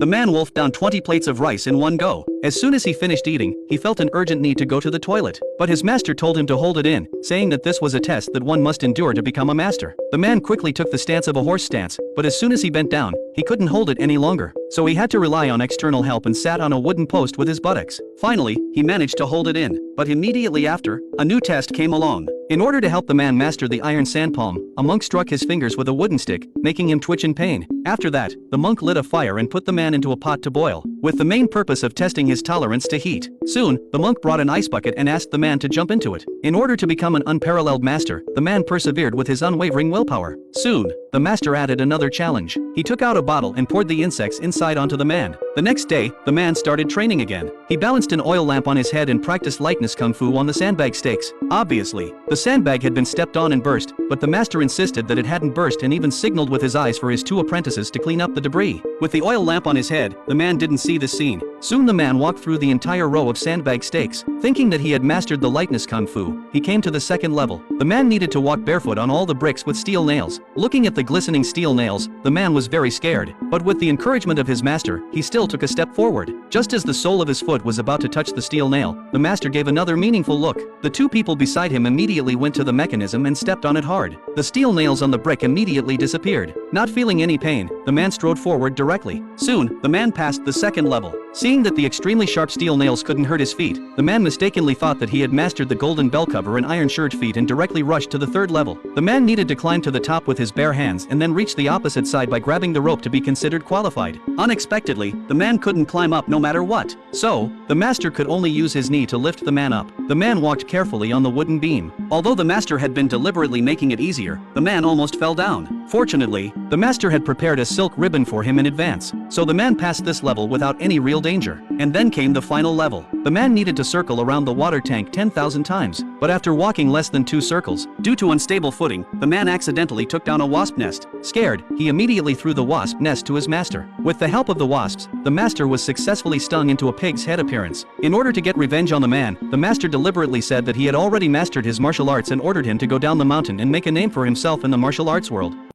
The man wolfed down 20 plates of rice in one go. As soon as he finished eating, he felt an urgent need to go to the toilet. But his master told him to hold it in, saying that this was a test that one must endure to become a master. The man quickly took the stance of a horse stance, but as soon as he bent down, he couldn't hold it any longer. So he had to rely on external help and sat on a wooden post with his buttocks. Finally, he managed to hold it in. But immediately after, a new test came along. In order to help the man master the iron sand palm, a monk struck his fingers with a wooden stick, making him twitch in pain. After that, the monk lit a fire and put the man into a pot to boil, with the main purpose of testing his tolerance to heat. Soon, the monk brought an ice bucket and asked the man to jump into it. In order to become an unparalleled master, the man persevered with his unwavering willpower. Soon, the master added another challenge. He took out a bottle and poured the insects inside onto the man. The next day, the man started training again. He balanced an oil lamp on his head and practiced lightness kung fu on the sandbag stakes. Obviously, the sandbag had been stepped on and burst, but the master insisted that it hadn't burst and even signaled with his eyes for his two apprentices to clean up the debris. With the oil lamp on his head, the man didn't see this scene. Soon the man walked through the entire row of sandbag stakes. Thinking that he had mastered the lightness kung fu, he came to the second level. The man needed to walk barefoot on all the bricks with steel nails. Looking at the glistening steel nails, the man was very scared. But with the encouragement of his master, he still took a step forward. Just as the sole of his foot was about to touch the steel nail, the master gave another meaningful look. The two people beside him immediately went to the mechanism and stepped on it hard. The steel nails on the brick immediately disappeared. Not feeling any pain, the man strode forward directly. Soon, the man passed the second level. Seeing that the extremely sharp steel nails couldn't hurt his feet, the man mistakenly thought that he had mastered the golden bell cover and iron shirred feet and directly rushed to the third level. The man needed to climb to the top with his bare hands and then reach the opposite side by grabbing the rope to be considered qualified. Unexpectedly, the man couldn't climb up no matter what. So, the master could only use his knee to lift the man up. The man walked carefully on the wooden beam. Although the master had been deliberately making it easier, the man almost fell down. Fortunately, the master had prepared a silk ribbon for him in advance, so the man passed this level without any real danger. And then came the final level. The man needed to circle around the water tank 10,000 times, but after walking less than 2 circles, due to unstable footing, the man accidentally took down a wasp nest. Scared, he immediately threw the wasp nest to his master. With the help of the wasps, the master was successfully stung into a pig's head appearance. In order to get revenge on the man, the master deliberately said that he had already mastered his martial arts and ordered him to go down the mountain and make a name for himself in the martial arts world.